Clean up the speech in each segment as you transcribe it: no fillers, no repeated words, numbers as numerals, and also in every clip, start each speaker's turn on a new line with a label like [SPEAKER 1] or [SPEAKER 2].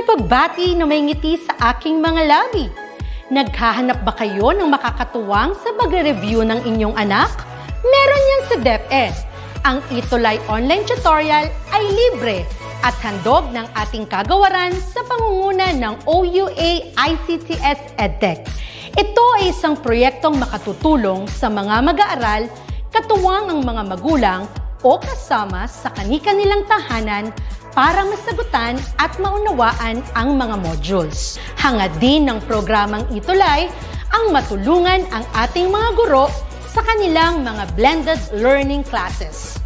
[SPEAKER 1] pagbati na may ngiti sa aking mga labi. Naghahanap ba kayo ng makakatuwang sa pagre-review ng inyong anak? Meron yan sa DepEd. Ang ETUlay online tutorial ay libre at handog ng ating kagawaran sa pangunguna ng OUA ICTS EdTech. Ito ay isang proyektong makatutulong sa mga mag-aaral, katuwang ang mga magulang o kasama sa kani-kanilang tahanan para masagutan at maunawaan ang mga modules. Hangad din ng programang ETUlay ang matulungan ang ating mga guro sa kanilang mga blended learning classes.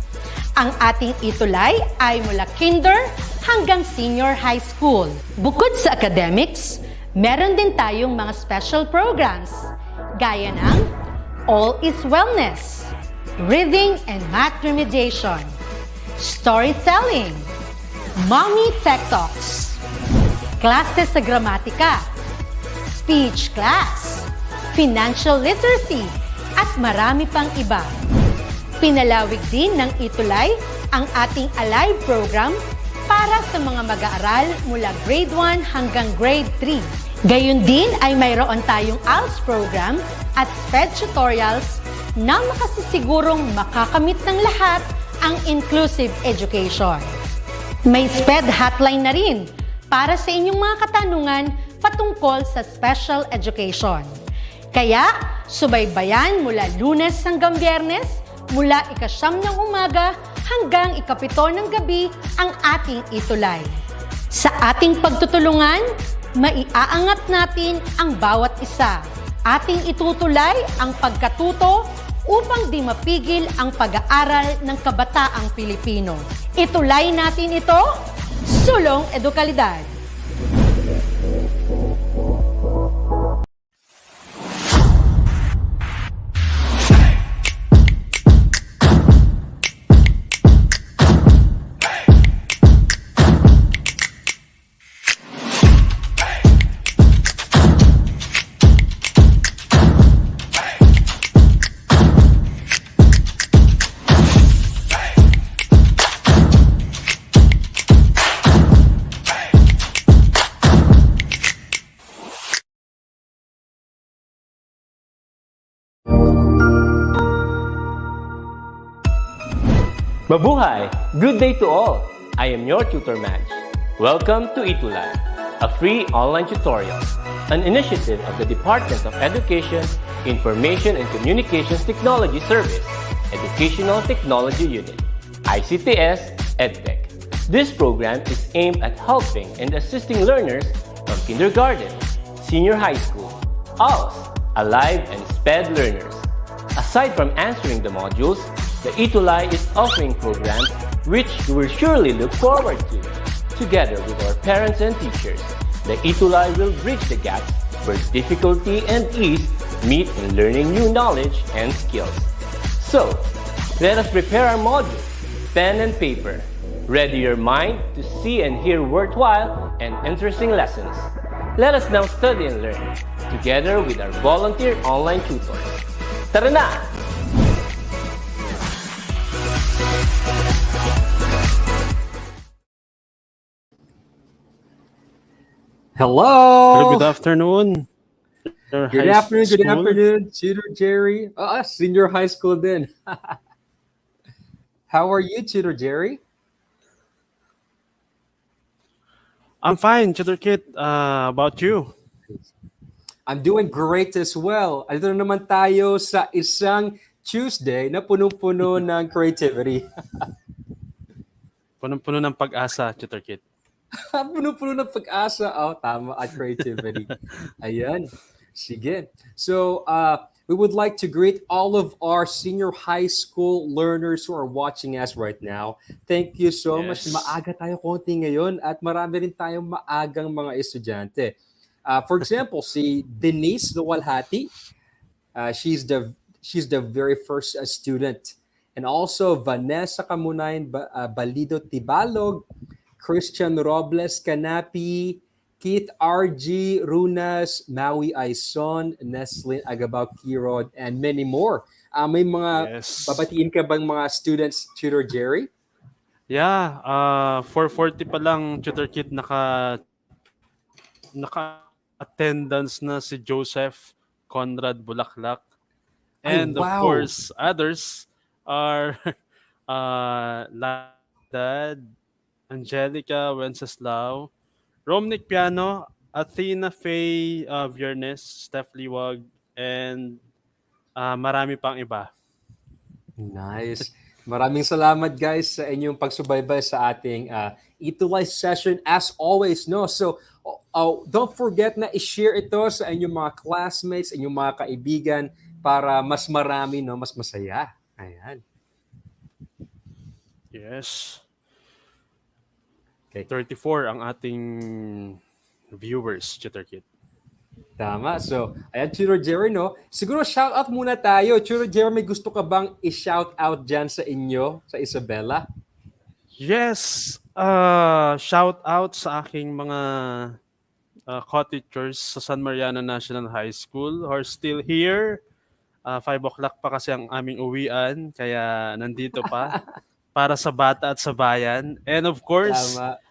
[SPEAKER 1] Ang ating ETUlay ay mula kinder hanggang senior high school. Bukod sa academics, meron din tayong mga special programs gaya ng All is Wellness, Reading and Math Remediation, Storytelling, Mommy Tech Talks, Classes sa Gramatika, Speech Class, Financial Literacy, at marami pang iba. Pinalawig din ng ETUlay ang ating Alive program para sa mga mag-aaral mula grade 1 hanggang grade 3. Gayun din ay mayroon tayong ALS program at SPED tutorials na makasisigurong makakamit ng lahat ang inclusive education. May SPED hotline na rin para sa inyong mga katanungan patungkol sa special education. Kaya, subaybayan mula Lunes hanggang Biyernes, mula 9:00 ng umaga hanggang 7:00 ng gabi ang ating ETUlay. Sa ating pagtutulungan, maiaangat natin ang bawat isa. Ating itutulay ang pagkatuto upang di mapigil ang pag-aaral ng kabataang Pilipino. Itulay natin ito, sulong edukalidad.
[SPEAKER 2] Mabuhay! Good day to all! I am your tutor Madge. Welcome to ETUlay, a free online tutorial, an initiative of the Department of Education, Information and Communications Technology Service, Educational Technology Unit, ICTS EdTech. This program is aimed at helping and assisting learners from kindergarten, senior high school, ALS, Alive and SPED learners. Aside from answering the modules, the ETUlay is offering programs which you will surely look forward to. Together with our parents and teachers, the ETUlay will bridge the gaps where difficulty and ease meet in learning new knowledge and skills. So, let us prepare our modules, pen and paper. Ready your mind to see and hear worthwhile and interesting lessons. Let us now study and learn, together with our volunteer online tutors. Tara na!
[SPEAKER 3] Hello.
[SPEAKER 4] Good afternoon.
[SPEAKER 3] Good afternoon, Tutor Jerry. Senior high school din. How are you, Tutor Jerry?
[SPEAKER 4] I'm fine, Tutor Kit. About you?
[SPEAKER 3] I'm doing great as well. Ito na naman tayo sa isang Tuesday na punong-puno ng creativity.
[SPEAKER 4] Punong-puno ng pag-asa, Tutor Kit.
[SPEAKER 3] Puno-puno ng pag-asa. Oh, tama, at creativity. Ayan. Sige. So, we would like to greet all of our senior high school learners who are watching us right now. Thank you so much. Maaga tayo konti ngayon at marami rin tayong maagang mga estudyante. For example, si Denise Luwalhati, she's the very first student. And also Vanessa Kamunayan Balido Tibalog, Christian Robles Canapi, Keith RG, Runas, Maui Aison, Neslin Agabaw Kirod, and many more. May mga babatiin ka bang mga students, Tutor Jerry?
[SPEAKER 4] Yeah, 4:40 pa lang, Tutor Kit, naka-attendance na si Joseph Conrad Bulaklak.
[SPEAKER 3] Ay,
[SPEAKER 4] And of
[SPEAKER 3] wow.
[SPEAKER 4] course, others are Dad, Angelica Wenceslao, Romnick Piano, Athena Faye Viernes, Steph Liwag, and marami pang iba.
[SPEAKER 3] Nice. Maraming salamat guys sa inyong pagsubaybay sa ating ETUlay session as always, no. So don't forget na i-share ito sa inyong mga classmates, inyong mga kaibigan para mas marami, no, mas masaya. Ayan.
[SPEAKER 4] Yes.
[SPEAKER 3] Okay.
[SPEAKER 4] 34 ang ating viewers, Tutor Kit.
[SPEAKER 3] Tama. So, ayan, Chiro Jerry, no? Siguro shoutout muna tayo. Chiro Jerry, may gusto ka bang i-shoutout dyan sa inyo, sa Isabela?
[SPEAKER 4] Yes, shout out sa aking mga co-teachers sa San Mariano National High School who are still here. 5 o'clock pa kasi ang aming uwian, kaya nandito pa para sa bata at sa bayan. And of course,
[SPEAKER 3] Tama.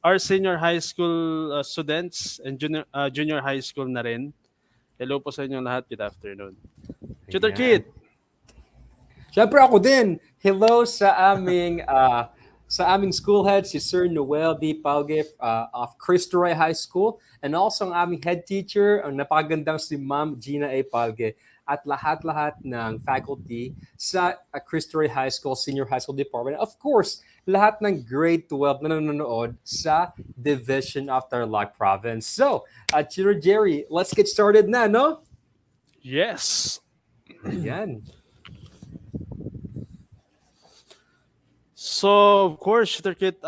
[SPEAKER 4] Our senior high school students and junior high school na rin. Hello po sa inyo lahat. Good afternoon. Tutor
[SPEAKER 3] Ayan.
[SPEAKER 4] Kid.
[SPEAKER 3] Siyempre ako din. Hello sa aming school head, si Sir Noel D. Palge of Cristo Rey High School, and also ang aming head teacher, ang napakagandang si Ma'am Gina A. Palge, at lahat-lahat ng faculty sa Cristo Rey High School, Senior High School Department. Of course, lahat ng grade 12 na nanonood sa Division of Tarlac Province. So, Chiro Jerry, let's get started na, no?
[SPEAKER 4] Yes.
[SPEAKER 3] Ayan.
[SPEAKER 4] So, of course, Tutor Kit,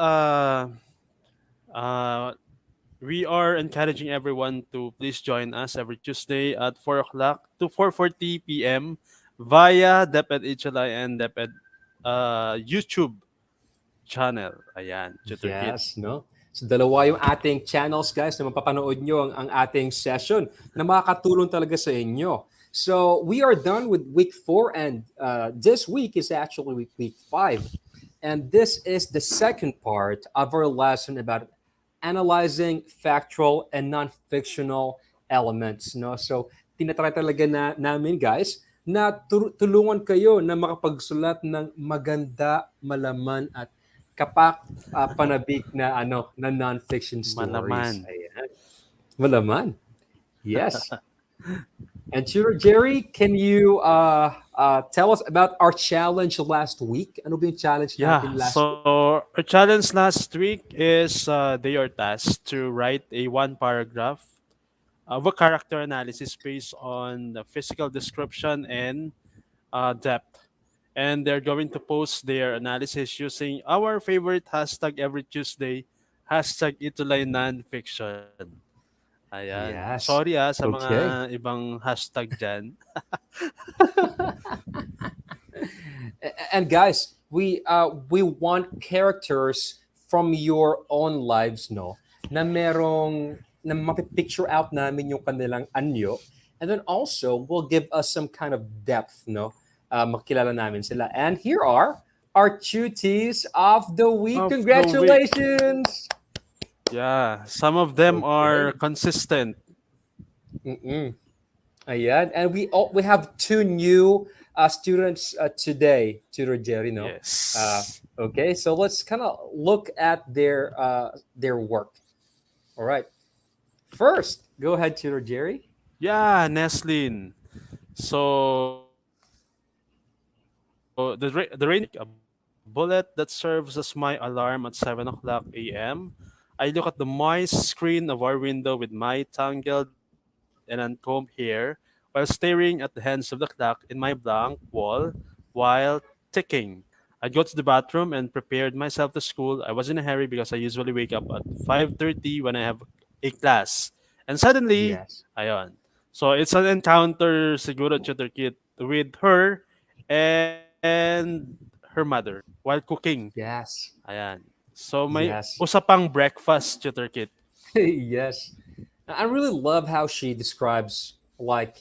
[SPEAKER 4] we are encouraging everyone to please join us every Tuesday at 4 o'clock to 4:40 p.m. via DepEd ETUlay and DepEd YouTube channel. Ayan, Tutor Kit.
[SPEAKER 3] Yes, no? So dalawa yung ating channels, guys, na mapapanood nyo ang ating session na makakatulong talaga sa inyo. So we are done with week 4 and this week is actually week 5. And this is the second part of our lesson about analyzing factual and non-fictional elements, no? So tinatry talaga namin, guys, na tulungan kayo na makapagsulat ng maganda, malaman at panabik na non-fiction stories.
[SPEAKER 4] Malaman.
[SPEAKER 3] Ayan. Malaman. Yes. And sure, Jerry, can you tell us about our challenge last week? Ano ba yung challenge natin
[SPEAKER 4] Yeah,
[SPEAKER 3] last week?
[SPEAKER 4] so our challenge last week is they are tasked to write a one paragraph of a character analysis based on the physical description and depth. And they're going to post their analysis using our favorite hashtag every Tuesday, hashtag ETUlay NonFiction. Ayan.
[SPEAKER 3] Yes.
[SPEAKER 4] Sorry sa
[SPEAKER 3] Okay.
[SPEAKER 4] mga ibang hashtag dyan.
[SPEAKER 3] And guys, we want characters from your own lives, no? Na mapipicture out namin yung kanilang anyo, and then also will give us some kind of depth, no? Makilala namin sila. And here are our cuties of the week.
[SPEAKER 4] Of the week.
[SPEAKER 3] Congratulations!
[SPEAKER 4] Yeah, some of them are
[SPEAKER 3] Okay.
[SPEAKER 4] consistent.
[SPEAKER 3] Ayan. And we have 2 new students today, Tutor Jerry, no?
[SPEAKER 4] Yes.
[SPEAKER 3] Okay, so let's kind of look at their work. All right. First, go ahead, Tutor Jerry.
[SPEAKER 4] Yeah, Neslin. So the rain a bullet that serves as my alarm at 7 o'clock a.m. I look at the moist screen of our window with my tangled and uncombed hair while staring at the hands of the clock in my blank wall while ticking. I go to the bathroom and prepared myself to school. I was in a hurry because I usually wake up at 5:30 when I have a class. And suddenly,
[SPEAKER 3] Yes.
[SPEAKER 4] ayon. So it's an encounter siguro Tutor Kit with her and her mother while cooking.
[SPEAKER 3] Yes.
[SPEAKER 4] Ayan. So may
[SPEAKER 3] Yes.
[SPEAKER 4] usapang breakfast, Tutor Kit.
[SPEAKER 3] Yes. I really love how she describes like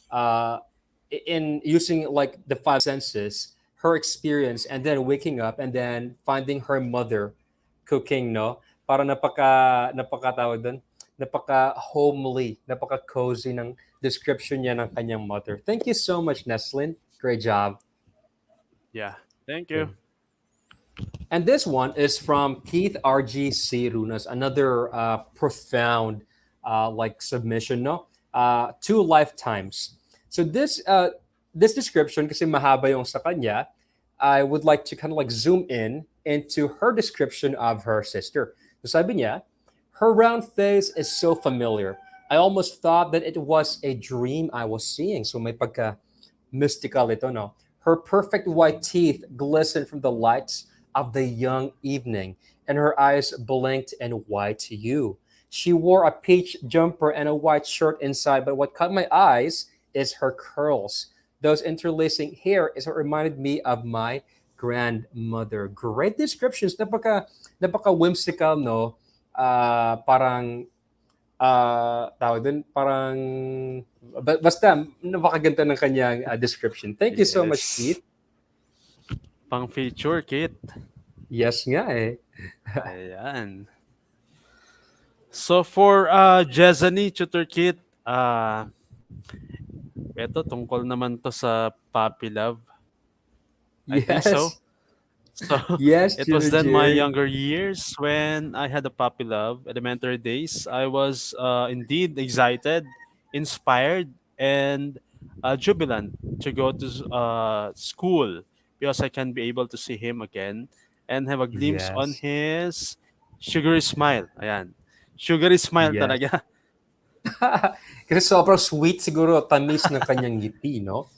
[SPEAKER 3] uh in using like the 5 senses, her experience, and then waking up and then finding her mother cooking, no? para napakatawag doon, napaka-homely, napaka-cozy ng description niya ng kanyang mother. Thank you so much, Neslin. Great job.
[SPEAKER 4] Yeah. Thank
[SPEAKER 3] Okay.
[SPEAKER 4] you.
[SPEAKER 3] And this one is from Keith RGC Runas, another profound like submission, no? Two lifetimes. So this description, kasi mahaba yung sa kanya, I would like to kind of like zoom in into her description of her sister. So sabi niya, her round face is so familiar. I almost thought that it was a dream I was seeing. So may pagka mystical ito, no? Her perfect white teeth glistened from the lights of the young evening, and her eyes blinked in wide to you. She wore a peach jumper and a white shirt inside, but what caught my eyes is her curls. Those interlacing hair is what reminded me of my grandmother. Great descriptions. Napaka whimsical, no? Parang tawag dun, parang basta napakaganda ng kanyang description. Thank you so much,
[SPEAKER 4] Yes.
[SPEAKER 3] Keith.
[SPEAKER 4] Pang feature, Kit.
[SPEAKER 3] Yes nga eh.
[SPEAKER 4] Ayan. So for Jezani Tutor Kit, ito tungkol naman to sa puppy love. I think so.
[SPEAKER 3] Yes.
[SPEAKER 4] So
[SPEAKER 3] Yes,
[SPEAKER 4] it was
[SPEAKER 3] Tutor
[SPEAKER 4] then my
[SPEAKER 3] Jerry.
[SPEAKER 4] younger years when I had a puppy love, elementary days. I was indeed excited, inspired, and jubilant to go to school because I can be able to see him again and have a glimpse on
[SPEAKER 3] Yes.
[SPEAKER 4] his sugary smile. Ayan. Sugary smile
[SPEAKER 3] Yes.
[SPEAKER 4] talaga.
[SPEAKER 3] Kasi sobrang sweet siguro, tamis ng kanyang ngiti, no?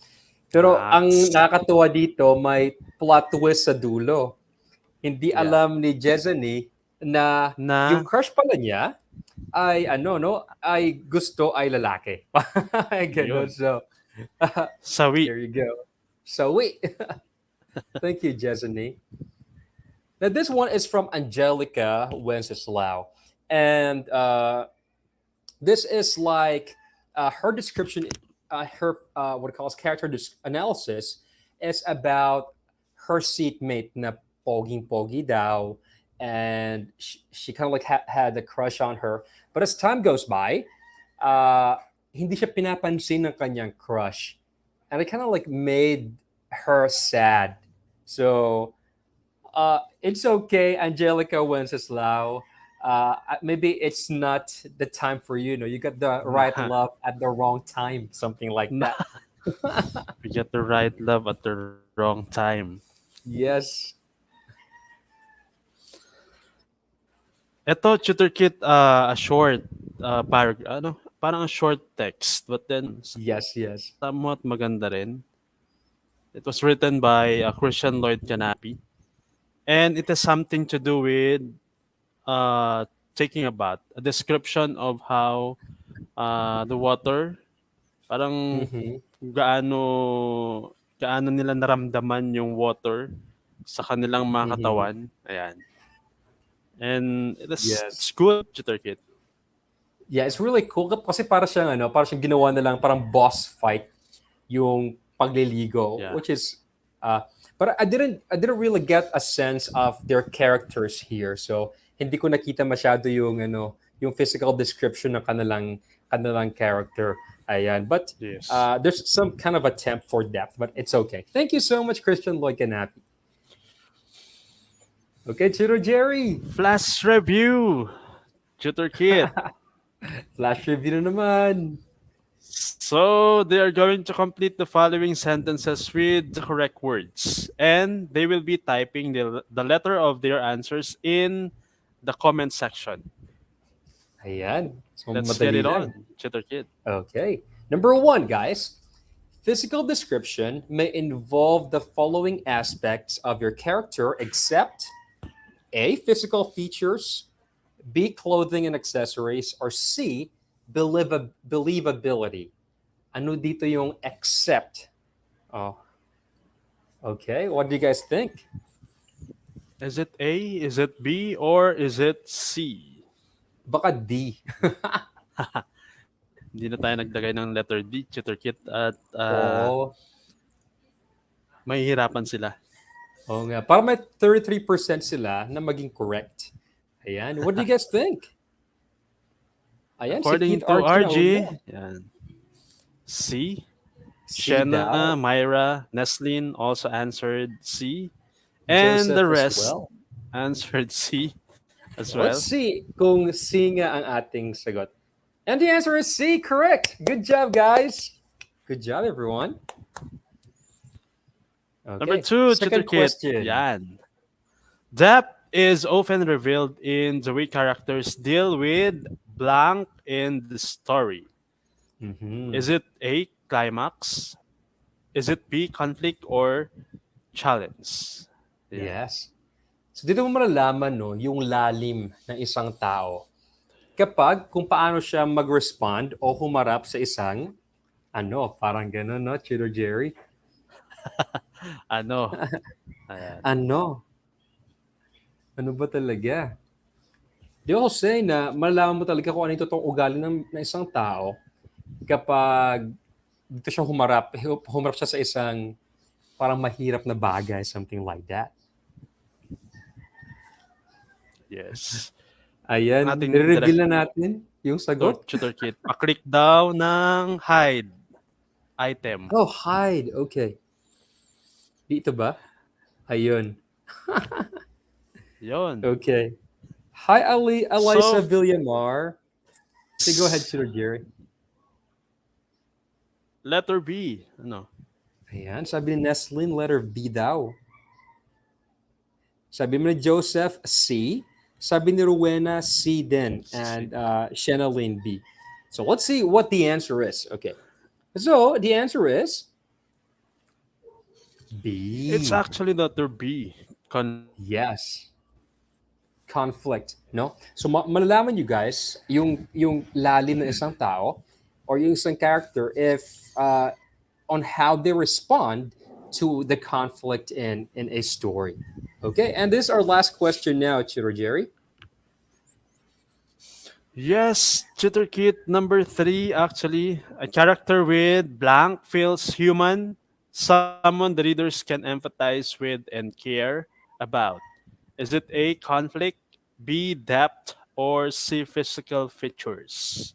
[SPEAKER 3] Pero ang
[SPEAKER 4] Max.
[SPEAKER 3] nakakatuwa dito, may plot twist sa dulo. Hindi
[SPEAKER 4] Yeah.
[SPEAKER 3] alam ni Jezany na yung
[SPEAKER 4] Na
[SPEAKER 3] crush pala niya ay ano, no? Ay gusto ay lalaki. Ay ganun.
[SPEAKER 4] yun.
[SPEAKER 3] So,
[SPEAKER 4] Sawi.
[SPEAKER 3] there you go. So, wait. Thank you, Jezany. Now, this one is from Angelica Wenceslao. And this is like her description, her what it calls analysis is about her seatmate na poging-pogi daw. And she kind of like had a crush on her. But as time goes by, hindi siya pinapansin ng kanyang crush. And it kind of like made her sad. So it's okay, Angelica Wenceslao. Maybe it's not the time for you. No, you got the right
[SPEAKER 4] Na,
[SPEAKER 3] love at the wrong time, something like
[SPEAKER 4] na,
[SPEAKER 3] that.
[SPEAKER 4] we get the right love at the wrong time.
[SPEAKER 3] Yes,
[SPEAKER 4] Ito, Tutor Kit, a short paragraph, ano, parang a short text, but then
[SPEAKER 3] yes, yes.
[SPEAKER 4] somewhat maganda rin. It was written by Christian Lloyd Canapi. And it has something to do with taking a bath. A description of how the water, parang
[SPEAKER 3] Mm-hmm.
[SPEAKER 4] gaano nila naramdaman yung water sa kanilang mga
[SPEAKER 3] Mm-hmm.
[SPEAKER 4] katawan. Ayan. And it's
[SPEAKER 3] Yes.
[SPEAKER 4] good, Tutor Kit.
[SPEAKER 3] Yeah, it's really cool kasi para siyang ginawa na lang parang boss fight yung pagliligo,
[SPEAKER 4] Yeah.
[SPEAKER 3] which is but I didn't really get a sense of their characters here. So hindi ko nakita masyado yung physical description ng kanilang character. Ayan. But
[SPEAKER 4] Yes.
[SPEAKER 3] there's some kind of attempt for depth, but it's okay. Thank you so much, Christian Lloyd Canapi. Okay, Chiro Jerry.
[SPEAKER 4] Flash review, Tutor Kit.
[SPEAKER 3] Flash review na naman.
[SPEAKER 4] So they are going to complete the following sentences with the correct words, and they will be typing the letter of their answers in the comment section.
[SPEAKER 3] Ayan. So
[SPEAKER 4] Let's get
[SPEAKER 3] madali
[SPEAKER 4] it
[SPEAKER 3] lang.
[SPEAKER 4] on, Tutor Kit.
[SPEAKER 3] Okay. Number 1, guys. Physical description may involve the following aspects of your character except A, physical features, B, clothing and accessories, or C, believability. Ano dito yung except? Oh. Okay, what do you guys think?
[SPEAKER 4] Is it A? Is it B? Or is it C?
[SPEAKER 3] Baka D.
[SPEAKER 4] Hindi na tayo naglagay ng letter D, Tutor Kit, at
[SPEAKER 3] Oo.
[SPEAKER 4] mahihirapan sila.
[SPEAKER 3] Oo nga. Para may 33% sila na maging correct. Ayan. What do you guys think? Ayan, si
[SPEAKER 4] According
[SPEAKER 3] Keith
[SPEAKER 4] to
[SPEAKER 3] RG nauna.
[SPEAKER 4] RG, yan. C.
[SPEAKER 3] C
[SPEAKER 4] Shanna,
[SPEAKER 3] daw.
[SPEAKER 4] Myra, Neslin also answered C. And
[SPEAKER 3] Joseph
[SPEAKER 4] the
[SPEAKER 3] as
[SPEAKER 4] rest
[SPEAKER 3] well.
[SPEAKER 4] answered C as
[SPEAKER 3] Let's
[SPEAKER 4] well.
[SPEAKER 3] see kung C nga ang ating sagot. And the answer is C, correct. Good job, guys. Good job, everyone.
[SPEAKER 4] Number
[SPEAKER 3] Okay,
[SPEAKER 4] two, Tutor
[SPEAKER 3] second
[SPEAKER 4] Kit.
[SPEAKER 3] question.
[SPEAKER 4] Yan. Depth is often revealed in the way characters deal with blank in the story.
[SPEAKER 3] Mhm.
[SPEAKER 4] Is it A, climax? Is it B, conflict or challenge? Yan.
[SPEAKER 3] Yes. So dito mo malalaman no, yung lalim ng isang tao kapag kung paano siya mag-respond o humarap sa isang parang gano'n, no, Cheater Jerry?
[SPEAKER 4] Ano? Ayan.
[SPEAKER 3] Ano? Ano ba talaga? Di ako say na malalaman mo talaga kung ano yung totoong ugali ng isang tao kapag dito siya humarap siya sa isang parang mahirap na bagay, something like that.
[SPEAKER 4] Yes.
[SPEAKER 3] Ayan,
[SPEAKER 4] Ang ating
[SPEAKER 3] nire-reveal na natin yung sagot.
[SPEAKER 4] Tutor Kit. Pa-click daw ng hide item.
[SPEAKER 3] Oh, hide. Okay. Dito ba? Ayun.
[SPEAKER 4] Yon.
[SPEAKER 3] Okay. Hi, Elisa
[SPEAKER 4] So,
[SPEAKER 3] Villamar. Okay, go ahead, Sir Jerry.
[SPEAKER 4] letter B. Ano?
[SPEAKER 3] Ayan, sabi ni Neslin, letter B daw. Sabi mo ni Joseph, C. Sabi ni Rowena, C din. And Shanalyn, B. So let's see what the answer is. Okay. So the answer is B.
[SPEAKER 4] It's actually letter B.
[SPEAKER 3] Yes. Conflict, no? So malalaman you guys yung lalim ng isang tao or yung isang character if on how they respond to the conflict in a story. Okay, and this is our last question now, Chiro Jerry.
[SPEAKER 4] Yes, Tutor Kit number 3 actually. A character with blank feels human, someone the readers can empathize with and care about. Is it A, conflict, B, depth, or C, physical features?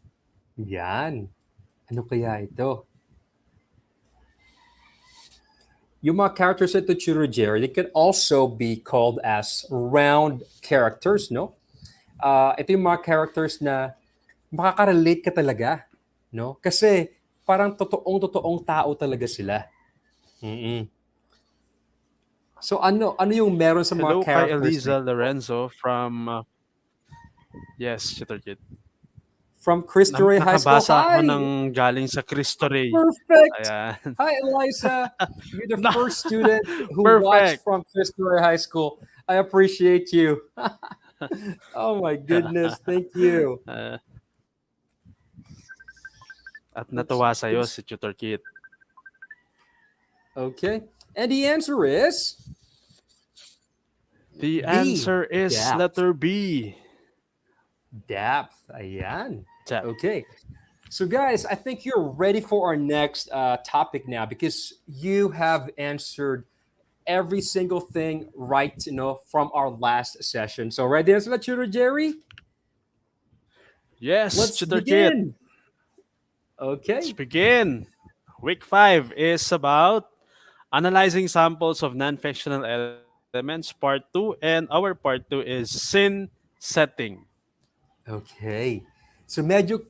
[SPEAKER 3] Yan. Ano kaya ito? Yung mga characters ito, Chiro Jerry, they can also be called as round characters, no? Ito yung mga characters na makaka-relate ka talaga, no? Kasi parang totoong tao talaga sila. Mm-mm. So ano yung meron sa mga
[SPEAKER 4] Hello kay
[SPEAKER 3] characters
[SPEAKER 4] Eliza
[SPEAKER 3] na
[SPEAKER 4] Lorenzo from yes, Tutor Kit.
[SPEAKER 3] from Cristo Rey High School?
[SPEAKER 4] Nakabasa ako
[SPEAKER 3] Hi!
[SPEAKER 4] ng galing sa Cristo Rey.
[SPEAKER 3] Perfect!
[SPEAKER 4] Ayan.
[SPEAKER 3] Hi, Eliza. You're the
[SPEAKER 4] No.
[SPEAKER 3] first student who
[SPEAKER 4] Perfect.
[SPEAKER 3] watched from Cristo Rey High School. I appreciate you. Oh my goodness. Thank you.
[SPEAKER 4] At natuwa sa'yo si Tutor Kit.
[SPEAKER 3] Okay. And the answer is
[SPEAKER 4] The
[SPEAKER 3] B,
[SPEAKER 4] answer is
[SPEAKER 3] depth.
[SPEAKER 4] letter B.
[SPEAKER 3] Depth. Ayan.
[SPEAKER 4] Depth.
[SPEAKER 3] Okay. So guys, I think you're ready for our next topic now because you have answered every single thing right, from our last session. So ready to answer that, Tutor Jerry?
[SPEAKER 4] Yes,
[SPEAKER 3] Let's
[SPEAKER 4] Tutor Kit.
[SPEAKER 3] begin. Okay.
[SPEAKER 4] Let's begin. Week 5 is about analyzing samples of non-fictional elements, part 2, and our part 2 is scene setting.
[SPEAKER 3] Okay. So medyo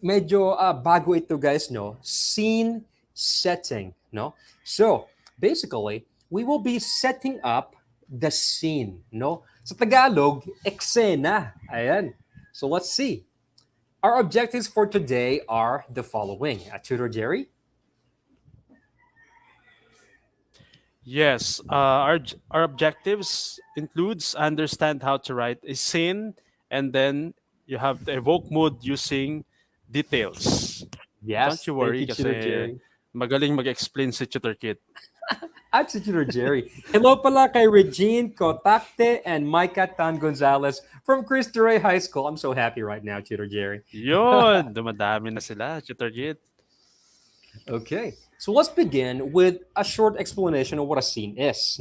[SPEAKER 3] bago ito, guys, no? Scene setting, no? So, basically, we will be setting up the scene, no? Sa Tagalog, eksena. Ayan. So let's see. Our objectives for today are the following. Tutor Jerry?
[SPEAKER 4] Yes, our objectives includes understand how to write a scene, and then you have to evoke mood using details.
[SPEAKER 3] Yes.
[SPEAKER 4] Don't you worry
[SPEAKER 3] Thank you, Tutor
[SPEAKER 4] kasi
[SPEAKER 3] Jerry.
[SPEAKER 4] magaling mag-explain si Tutor Kit.
[SPEAKER 3] At si Tutor Jerry. Hello pala kay Regine Cotakte and Micah Tan Gonzalez from Cristo Rey High School. I'm so happy right now, Tutor Jerry.
[SPEAKER 4] Yun, dumadami na sila, Tutor Kit.
[SPEAKER 3] Okay, so let's begin with a short explanation of what a scene is.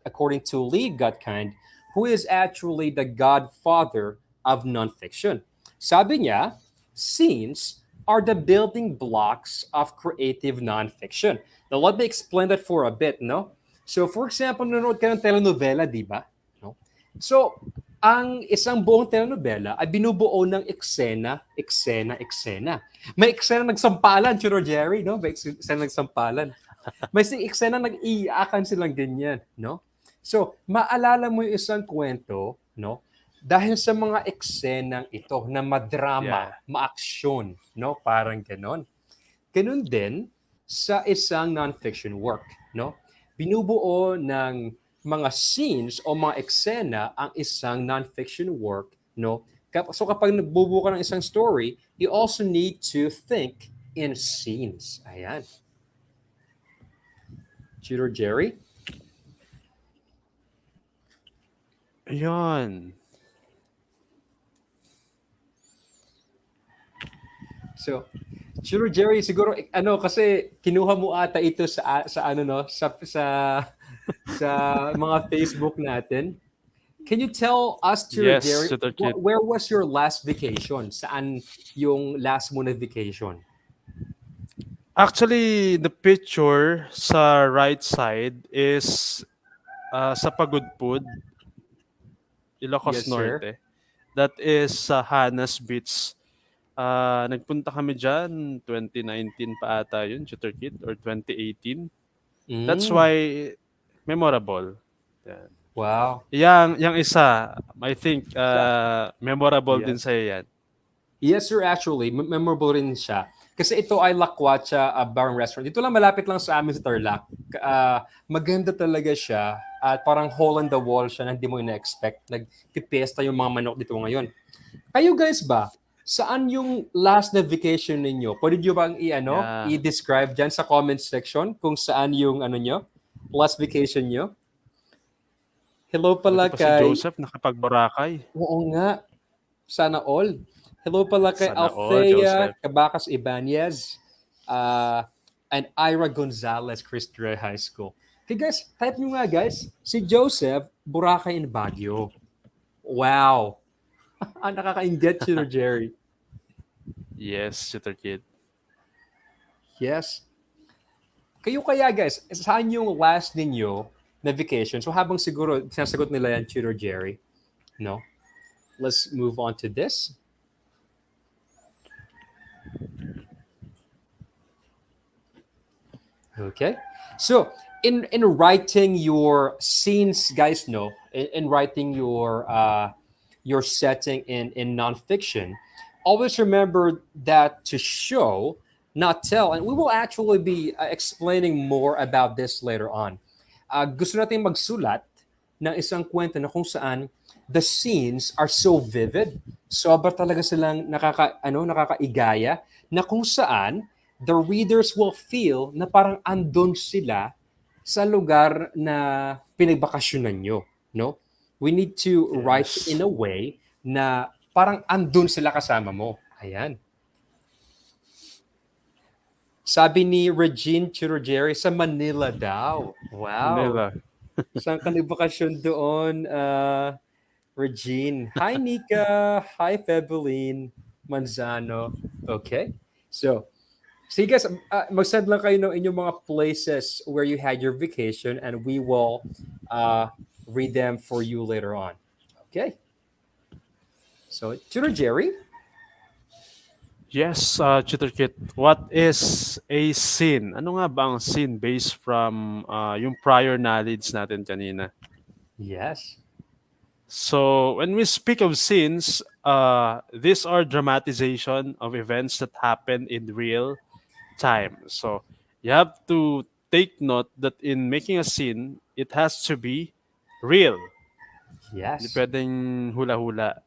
[SPEAKER 3] According to Lee Gutkind, who is actually the godfather of nonfiction. Sabi niya, scenes are the building blocks of creative nonfiction. Now, let me explain that for a bit, no? So, for example, nanonood ka ng telenovela, di ba? No? So, ang isang buong telenovela ay binubuo ng eksena, eksena, eksena. May eksena nagsampalan, Churo Jerry, no? May eksena nagsampalan. May eksena nag-iiyakan silang ganyan, no? So, maalala mo yung isang kwento, no? Dahil sa mga eksenang ito na madrama,
[SPEAKER 4] Yeah.
[SPEAKER 3] maaksyon, no? Parang ganon. Ganun din sa isang non-fiction work, no? Binubuo ng mga scenes o mga eksena ang isang non-fiction work, no? So kapag nagbubuo ka ng isang story, you also need to think in scenes. Ayan. Tutor Jerry?
[SPEAKER 4] Ayun.
[SPEAKER 3] So, Tutor Jerry, siguro ano kasi kinuha mo ata ito sa ano no, sa mga Facebook natin. Can you tell us, Tutor
[SPEAKER 4] Yes,
[SPEAKER 3] Jerry,
[SPEAKER 4] Tutor Kit.
[SPEAKER 3] where was your last vacation? Saan yung last mo na vacation?
[SPEAKER 4] Actually, the picture sa right side is sa Pagudpud,
[SPEAKER 3] Yes,
[SPEAKER 4] Ilocos
[SPEAKER 3] sir.
[SPEAKER 4] Norte. That is sa Hanas Beach. Nagpunta kami dyan, 2019 pa ata yun, Tutor Kit, or 2018. That's
[SPEAKER 3] Mm,
[SPEAKER 4] why memorable. Yan.
[SPEAKER 3] wow.
[SPEAKER 4] Yang isa, I think
[SPEAKER 3] Siya.
[SPEAKER 4] memorable din
[SPEAKER 3] Yes.
[SPEAKER 4] sa'yo yan.
[SPEAKER 3] Yes, sir, actually. Memorable rin siya. Kasi ito ay Lakwatsa Bar and Restaurant. Dito lang, malapit lang sa amin sa Tarlac. Maganda talaga siya. At parang hole in the wall siya na hindi mo ina-expect. Nagpipesta yung mga manok dito ngayon. Kayo guys ba, saan yung last na vacation ninyo? Pwede nyo bang
[SPEAKER 4] Yeah.
[SPEAKER 3] i-describe dyan sa comment section kung saan yung nyo, last vacation nyo? Hello pala
[SPEAKER 4] Buti pa si
[SPEAKER 3] kay...
[SPEAKER 4] Joseph nakapag-Boracay.
[SPEAKER 3] Oo nga. Sana all. Hello pala kay
[SPEAKER 4] Sana all,
[SPEAKER 3] Althea
[SPEAKER 4] Joseph.
[SPEAKER 3] Cabacas Ibanez and Ira Gonzalez Christian High School. Okay guys, type nyo nga guys. Si Joseph, Boracay in Baguio. Wow. Nakaka-inget yun, Jerry.
[SPEAKER 4] Yes, Tutor Kid.
[SPEAKER 3] Yes. Kayo kaya guys, saan yung last ninyo na vacation? So habang siguro sinasagot nila yan, Tutor Jerry. No? Let's move on to this. Okay. So in writing your scenes, guys, no, in writing your setting in nonfiction, always remember that to show, not tell, and we will actually be explaining more about this later on. Gusto natin magsulat ng isang kwento na kung saan the scenes are so vivid, sobra talaga silang nakakaigaya, na kung saan the readers will feel na parang andun sila sa lugar na pinagbakasyonan nyo, no? We need to write
[SPEAKER 4] Yes.
[SPEAKER 3] in a way na parang andun sila kasama mo. Ayan. Sabi ni Regine Chirogeri, sa Manila daw. Wow.
[SPEAKER 4] Manila.
[SPEAKER 3] Saan ka nagbakasyon doon, Regine? Hi, Nika. Hi, Febeline Manzano. Okay. So, sige guys, mag-send lang kayo ng inyong mga places where you had your vacation and we will read them for you later on. Okay. So, Tutor Jerry?
[SPEAKER 4] Yes, Tutor Kit. What is a scene? Ano nga ba ang scene based from yung prior knowledge natin kanina?
[SPEAKER 3] Yes.
[SPEAKER 4] So, when we speak of scenes, these are dramatization of events that happen in real time. So, you have to take note that in making a scene, it has to be real. Hindi
[SPEAKER 3] Yes.
[SPEAKER 4] pwedeng hula-hula.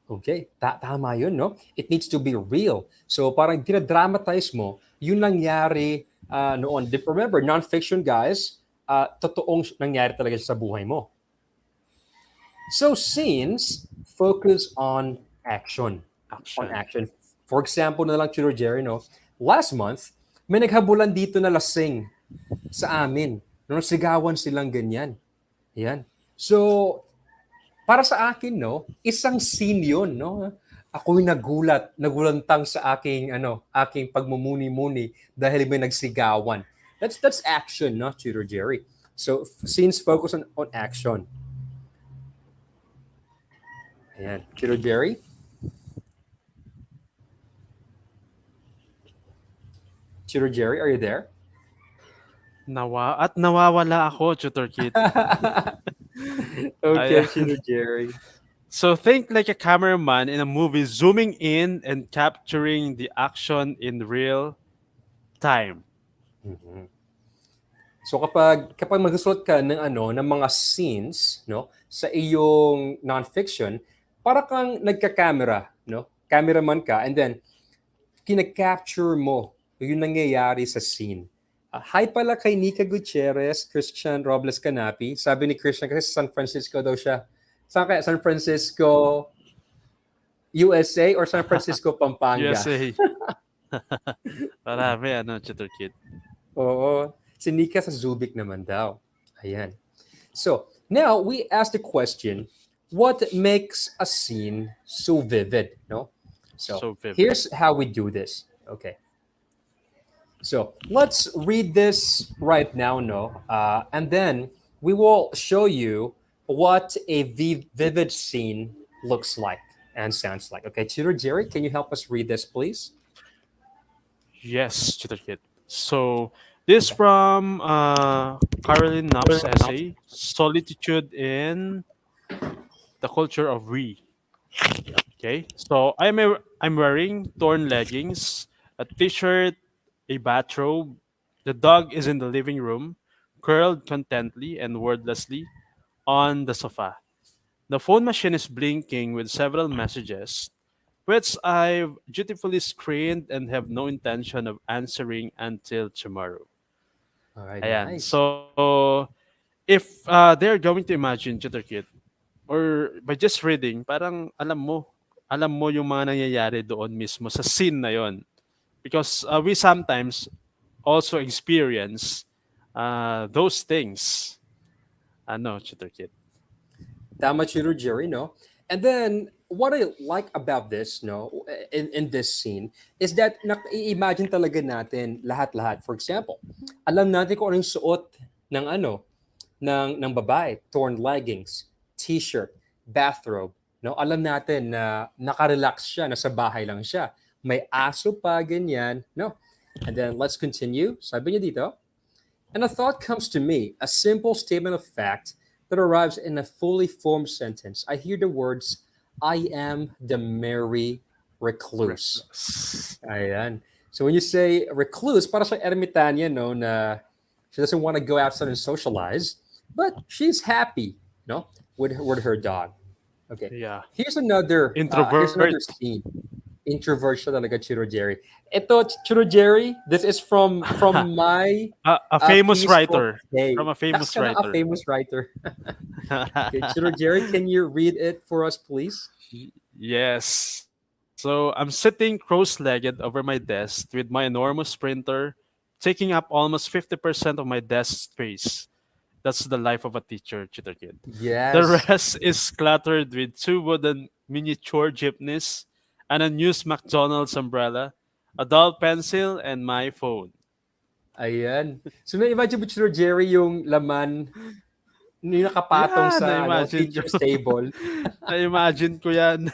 [SPEAKER 3] Okay, tama yun, no? It needs to be real. So parang dinadramatize mo yung nangyari noon. Remember, non-fiction guys, totoong nangyari talaga sa buhay mo. So scenes focus on action. On action. For example na lang, Tutor Jerry, no? Last month, may naghabulan dito na lasing sa amin. No, sigawan silang ganyan. Yan. So, para sa akin, no, isang scene yun, no? Ako'y nagulantang sa aking pagmumuni-muni dahil may nagsigawan. That's action, no, Tutor Jerry. So, scenes focus on action. Ayan. Tutor Jerry? Tutor Jerry, are you there?
[SPEAKER 4] Nawawala ako, Tutor Kit.
[SPEAKER 3] Okay,
[SPEAKER 4] Ayan.
[SPEAKER 3] Tutor Jerry.
[SPEAKER 4] So think like a cameraman in a movie zooming in and capturing the action in real time.
[SPEAKER 3] So kapag magsusulat ka ng mga scenes, no, sa iyong nonfiction, para kang nagka-camera, no? Cameraman ka, and then kina-capture mo yung nangyayari sa scene. Hi pala kay Nika Gutierrez, Christian Robles Canapi. Sabi ni Christian kasi sa San Francisco daw siya. Saan kaya? San Francisco, USA or San Francisco, Pampanga?
[SPEAKER 4] USA. Marami, Tutor Kit.
[SPEAKER 3] Oo. Si Nika sa Zubik naman daw. Ayan. So, now we ask the question, what makes a scene so vivid, no? So
[SPEAKER 4] vivid.
[SPEAKER 3] here's how we do this. Okay. So, let's read this right now, no? And then we will show you what a vivid scene looks like and sounds like. Okay, Tutor Jerry, can you help us read this, please?
[SPEAKER 4] Yes, Tutor Kit. So this from Caroline Knapp's essay, Solitude in the Culture of We. Okay, so I'm wearing torn leggings, a t-shirt, a bathrobe. The dog is in the living room, curled contently and wordlessly on the sofa. The phone machine is blinking with several messages, which I've dutifully screened and have no intention of answering until tomorrow.
[SPEAKER 3] All right,
[SPEAKER 4] Ayan.
[SPEAKER 3] nice.
[SPEAKER 4] So, if they're going to imagine, Tutor Kit, or by just reading, parang alam mo yung mga nangyayari doon mismo sa scene na yon. Because we sometimes also experience those things. Tutor Kit?
[SPEAKER 3] Tama, Tutor Jerry, no? And then, what I like about this, no, in this scene, is that i-imagine talaga natin lahat-lahat. For example, alam natin kung anong suot ng ng babae, torn leggings, t-shirt, bathrobe, no? Alam natin na naka-relax siya, nasa bahay lang siya. May aso pa, ganyan, no? And then, let's continue. Sabi niya dito, and a thought comes to me, a simple statement of fact that arrives in a fully formed sentence. I hear the words, I am the merry recluse. Ayan. So when you say recluse, para sa ermitaña, no, na she doesn't want to go outside and socialize, but she's happy, no, with her dog. Okay.
[SPEAKER 4] Yeah.
[SPEAKER 3] Here's another
[SPEAKER 4] Introvert.
[SPEAKER 3] scene. Introvert siya talaga, Chiro Jerry. Ito, Chiro Jerry, this is from my
[SPEAKER 4] A famous
[SPEAKER 3] peaceful
[SPEAKER 4] writer.
[SPEAKER 3] day.
[SPEAKER 4] From a famous
[SPEAKER 3] That's
[SPEAKER 4] writer.
[SPEAKER 3] a famous writer. Okay, Chiro Jerry, can you read it for us, please?
[SPEAKER 4] Yes. So I'm sitting cross-legged over my desk with my enormous printer taking up almost 50% of my desk space. That's the life of a teacher, Tutor Kid.
[SPEAKER 3] Yes.
[SPEAKER 4] The rest is cluttered with two wooden miniature jeepneys and a used McDonald's umbrella, a dull pencil, and my phone.
[SPEAKER 3] Ayan. So na-imagine mo, Chiro Jerry, yung laman yung nakapatong
[SPEAKER 4] Yeah,
[SPEAKER 3] sa
[SPEAKER 4] na-imagine
[SPEAKER 3] teacher's
[SPEAKER 4] ko.
[SPEAKER 3] table.
[SPEAKER 4] Na-imagine ko yan.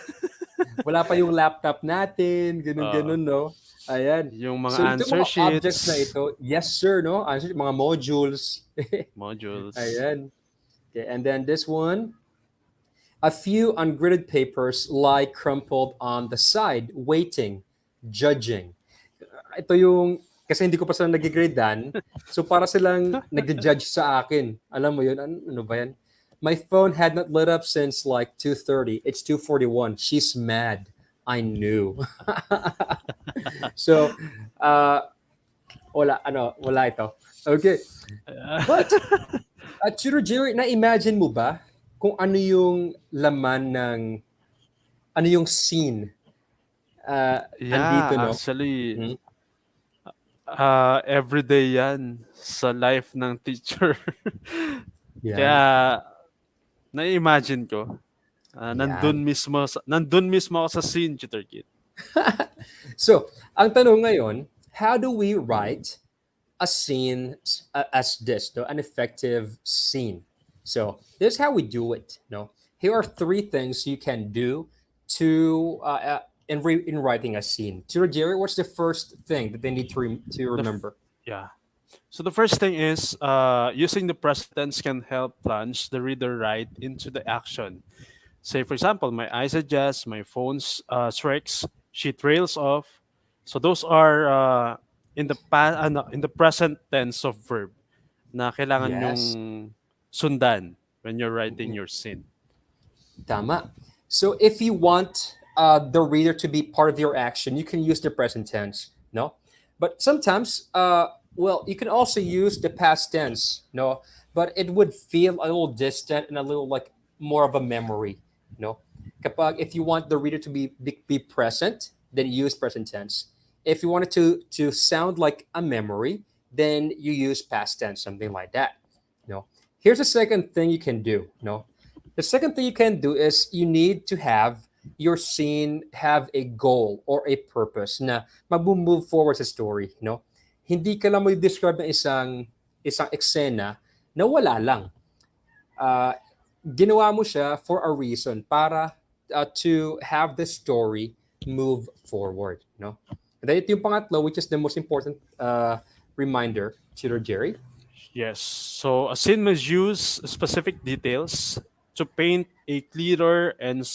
[SPEAKER 3] Wala pa yung laptop natin, ganun-ganun, no? Ayan.
[SPEAKER 4] Yung mga
[SPEAKER 3] So itong
[SPEAKER 4] answer
[SPEAKER 3] mga
[SPEAKER 4] sheets.
[SPEAKER 3] objects na ito, yes sir, no? Answer, mga modules.
[SPEAKER 4] Modules.
[SPEAKER 3] Ayan. Okay, and then this one, a few ungraded papers lie crumpled on the side, waiting, judging. Ito yung, kasi hindi ko pa sila nag-gradean, so para silang nag-judge sa akin. Alam mo yun, ano ba yan? My phone had not lit up since like 2:30. It's 2:41. She's mad. I knew. So, wala ito. Okay. But, Tutor Jerry, na-imagine mo ba kung ano yung laman ng, ano yung scene andito, no?
[SPEAKER 4] Actually, everyday yan sa life ng teacher.
[SPEAKER 3] Yeah.
[SPEAKER 4] Kaya, na-imagine ko.
[SPEAKER 3] Yan.
[SPEAKER 4] Nandun mismo ako sa scene, Tutor Kit.
[SPEAKER 3] So, ang tanong ngayon, how do we write a scene as this, no? An effective scene? So, this is how we do it. No, here are three things you can do to in writing a scene. To Jerry, what's the first thing that they need to
[SPEAKER 4] The f-
[SPEAKER 3] remember?
[SPEAKER 4] yeah. So the first thing is using the present tense can help plunge the reader right into the action. Say, for example, my eyes adjust, my phone strikes, she trails off. So those are in the present tense of verb na kailangan yung
[SPEAKER 3] Yes.
[SPEAKER 4] sundan when you're writing
[SPEAKER 3] Mhm.
[SPEAKER 4] your scene.
[SPEAKER 3] Tama. So if you want the reader to be part of your action, you can use the present tense. No, but sometimes, well, you can also use the past tense. No, but it would feel a little distant and a little like more of a memory. No, kapag if you want the reader to be present, then use present tense. If you want it to sound like a memory, then you use past tense, something like that. No, here's a second thing you can do. No, the second thing you can do is you need to have your scene have a goal or a purpose na mag-move forward sa story, no? Hindi ka lang mag-describe ng isang eksena na wala lang. Uh, Ginawa mo siya for a reason para to have the story move forward, no? And then ito yung pangatlo, which is the most important reminder, Tutor Jerry.
[SPEAKER 4] Yes. So a scene must use specific details to paint a clearer and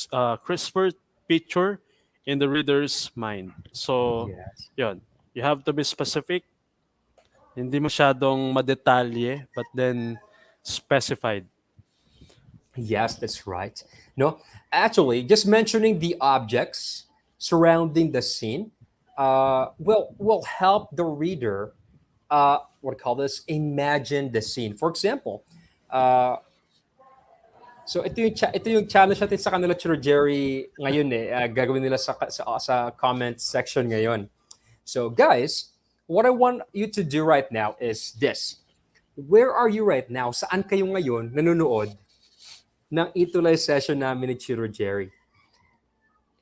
[SPEAKER 4] crisper picture in the reader's mind. So,
[SPEAKER 3] Yes.
[SPEAKER 4] yun. You have to be specific, hindi masyadong madetalye, but then specified.
[SPEAKER 3] Yes, that's right. No, actually, just mentioning the objects surrounding the scene will help the reader what do you call this, imagine the scene. For example, uh, so ito yung challenge natin sa kanila, Chiro Jerry, ngayon gagawin nila sa comment section ngayon. So guys, what I want you to do right now is this. Where are you right now? Saan kayo ngayon nanonood ng ETUlay session namin ni Chiro Jerry?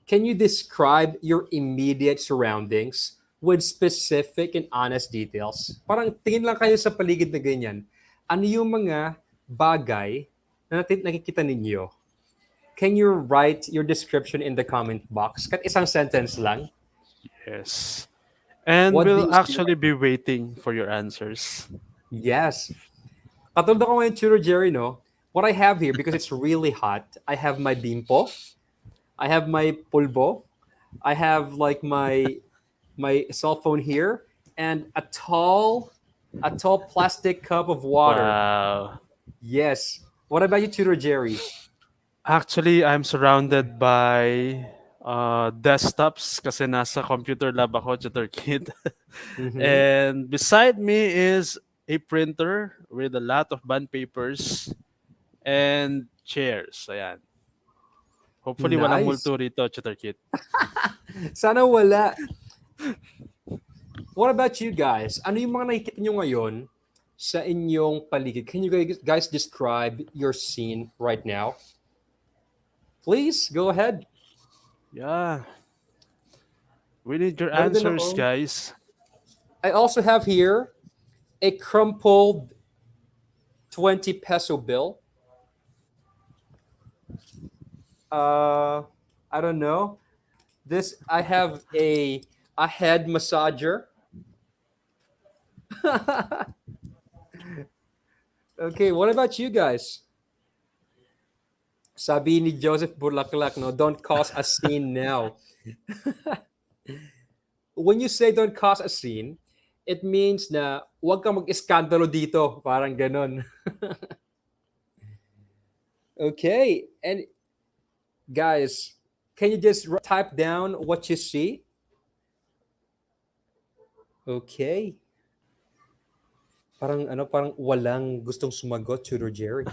[SPEAKER 3] Can you describe your immediate surroundings with specific and honest details? Parang tingin lang kayo sa paligid na ganyan. Ano yung mga bagay na nakikita ninyo? Can you write your description in the comment box? Kahit isang sentence lang.
[SPEAKER 4] Yes. And
[SPEAKER 3] What do
[SPEAKER 4] we'll
[SPEAKER 3] you see
[SPEAKER 4] actually
[SPEAKER 3] right?
[SPEAKER 4] be waiting for your answers.
[SPEAKER 3] Yes. Katulad ako ngayon, Chiro Jerry, no? What I have here, because it's really hot, I have my bimpo, I have my pulbo, I have like my cell phone here, and a tall plastic cup of water.
[SPEAKER 4] Wow.
[SPEAKER 3] Yes. What about you, Tutor Jerry?
[SPEAKER 4] Actually, I'm surrounded by desktops kasi nasa computer lab ako, Tutor Kid.
[SPEAKER 3] Mm-hmm.
[SPEAKER 4] And beside me is a printer with a lot of bond papers and chairs. Ayan. Hopefully, walang
[SPEAKER 3] Nice.
[SPEAKER 4] multo rito, Tutor Kid.
[SPEAKER 3] Sana wala. What about you guys? Ano yung mga nakikita nyo ngayon sa inyong paligid? Can you guys describe your scene right now? Please, go ahead.
[SPEAKER 4] Yeah. We need your
[SPEAKER 3] Meron din
[SPEAKER 4] answers,
[SPEAKER 3] ako.
[SPEAKER 4] guys.
[SPEAKER 3] I also have here a crumpled 20 peso bill. I don't know. This I have a head massager. Okay, what about you guys? Sabi ni Joseph Burlaklak, no, don't cause a scene now. When you say don't cause a scene, it means na huwag kang mag-iskandalo dito. Parang ganon. Okay, and guys, can you just type down what you see? Okay. Parang walang gustong sumagot, Tutor Jerry.